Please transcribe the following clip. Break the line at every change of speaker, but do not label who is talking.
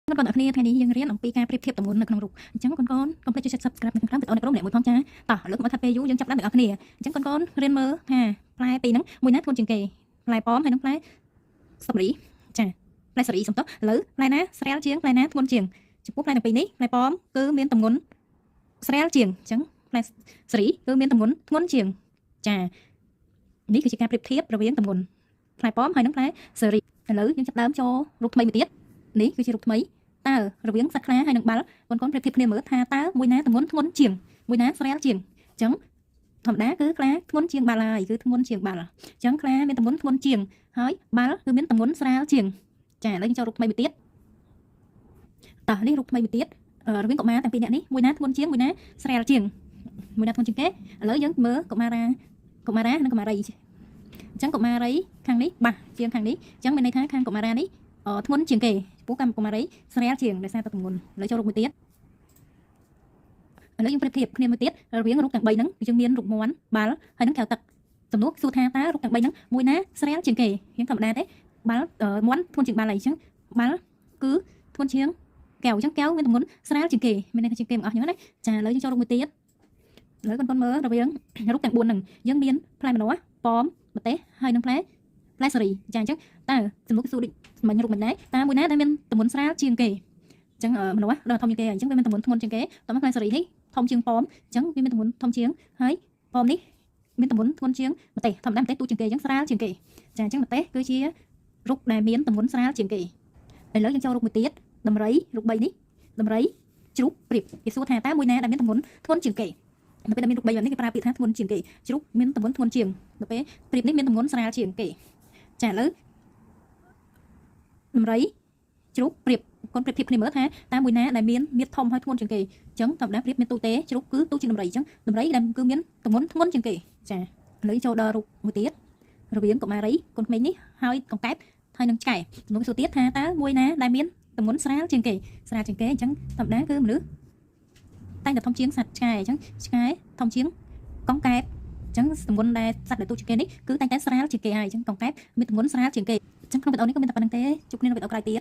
con ở kia thay đi dương riêng ông pi ca thiệp tổng nguồn đượcក្នុងរូបអញ្ចឹងកូនកុំភ្លេចចុច subscribe នៅខាងក្រោមវីដេអូនេះក្រុមអ្នកមួយផងចាតោះឥឡូវខ្ញុំថាពេលយូរយើងចាប់ផ្ដើមទាំងអស់គ្នាអញ្ចឹងកូនរៀនមើលថាផ្លែពីរហ្នឹងមួយណាធ្ងន់ជាងគេផ្លែប៉ោមហើយនិងផ្លែស្ទ្រអ៊ីចាផ្លែស្ទ្រអ៊ីសំទោសឥឡូវផ្លែណាស្រាលជាងផ្លែណាធ្ងន់ជាងចំពោះផ្លែទាំងពីរនេះផ្លែប៉ោមគឺមានទម្ងន់ស្រាលជាងអញ្ចឹងផ្លែស្ទ្រអ៊ីគឺមានទម្ងន់ធ្ងន់ជាងចានេះគឺជាការប្រៀបធៀបរវាងទម្ងន់ផ្លែប៉ោមហើយនិងផ្លែស្ទ្រអ៊ីឥឡូវយើងចាប់ផ្ដើមចូលរូបថ្មីមួយទៀតនេះគឺជារូបថ្មីតើរវាងសត្វខ្លាហើយនិងបាល់កូនប្រៀបធៀបគ្នាមើលថាតើមួយណាទម្ងន់ធ្ងន់ជាងមួយណាស្រាលជាងអញ្ចឹងធម្មតាគឺខ្លាធ្ងន់ជាងបាល់ហើយគឺធ្ងន់ជាងបាល់អញ្ចឹងខ្លាមានទម្ងន់ធ្ងន់ជាងហើយបាល់គឺមានទម្ងន់ស្រាលជាងចាឥឡូវយើងចូលរូបថ្មីមួយទៀតតោះនេះរូបថ្មីមួយទៀតរវាងកុមារទាំងពីរនាក់នេះមួយណាធ្ងន់ជាងមួយណាស្រាលជាងមួយណាធ្ងន់ជាងគេឥឡូវយើងមើលកុមារានិងកុមារីអញ្ចឹងកុមារីខាងនេះបាសជាងខាងនេះអញ្ចឹងមានន័យថាខាងកុមារានេះធ្ងន់ជាងគេចំពោះកុមារីស្រាលជាងដោយសារតែទម្ងន់ឥឡូវចូលរូបមួយទៀតឥឡូវយើងប្រៀបធៀបគ្នាមួយទៀតរវាងរូបទាំង3ហ្នឹងយើងមានរូបមាន់បាល់ហើយនិងកែវទឹកសំណួរសួរថាតើរូបទាំង3ហ្នឹងមួយណាស្រាលជាងគេយើងធម្មតាទេបាល់មាន់ធ្ងន់ជាងបាល់ហើយអញ្ចឹងបាល់គឺធ្ងន់ជាងកែវអញ្ចឹងកែវមានទម្ងន់ស្រាលជាងគេមានន័យថាជាងគេមកអស់អញ្ចឹងណាចាឥឡូវយើងចូលរូបមួយទៀតឥឡូវកូនមើលរវាងរូបទាំង4ហ្នឹងយើងមានផ្លែម្នាស់ប៉ោមម្ទេសហើយនិងផ្លែស្រីចាអញ្ចឹងតើសំណួរសួរដូចមិនរូបមិនដែរតើមួយណាដែលមានទម្ងន់ស្រាលជាងគេអញ្ចឹងម្នាស់ដល់ធំជាងគេអញ្ចឹងវាមានទម្ងន់ធ្ងន់ជាងគេតោះមកផ្លែស្រីនេះធំជាងប៉ោមអញ្ចឹងវាមានទម្ងន់ធំជាងហើយប៉ោមនេះមានទម្ងន់ធ្ងន់ជាងម្ទេសធម្មតាម្ទេសទូជាងគេអញ្ចឹងស្រាលជាងគេចាអញ្ចឹងម្ទេសគឺជារូបដែលមានទម្ងន់ស្រាលជាងគេឥឡូវយើងចូលរូបមួយទៀតដំរីរូប3នេះដំរីជ្រូកព្រាបគេសួរថាតើមួយណាដែលមានទម្ងន់ធ្ងន់ជាងគេដល់ពេលដែលមានរូប3បែបនេះគេប្រើពាក្យថាធ្ងន់ជាងគេជ្រូកមានទម្ងន់ធ្ងន់ជាងដល់ពេលព្រាបនេះមានទម្ងន់ស្រាលជាងគេចាឥឡូវដំរីជ្រូកព្រាបកូនប្រៀបធៀបគ្នាមើលថាតើមួយណាដែលមានមាឌធំហើយធ្ងន់ជាងគេអញ្ចឹងធម្មតាព្រាបមានទូទេជ្រូកគឺទូជាងដំរីអញ្ចឹងដំរីដែលគឺមានទម្ងន់ធ្ងន់ជាងគេចាឥឡូវចូលដល់រូបមួយទៀតរវាងកុមារីកូនក្មេងនេះហើយកង្កែបហើយនឹងឆ្កែសំណួរសួរទៀតថាតើមួយណាដែលមានទម្ងន់ស្រាលជាងគេអញ្ចឹងធម្មតាគឺមនុស្សតែងតែធំជាងសត្វឆ្កែអញ្ចឹងឆ្កែធំជាងកង្កែបអញ្ចឹងទម្ងន់ដែលសត្វដែលទូជាងគេនេះគឺតែងតែស្រាលជាងគេហើយអញ្ចឹងកង្កែបមានទម្ងន់ស្រាលជាងគេអញ្ចឹងក្នុងវីដេអូនេះក៏មានតែប៉ុណ្្នឹងទេជួបគ្នានៅវីដេអូក្រោយទៀត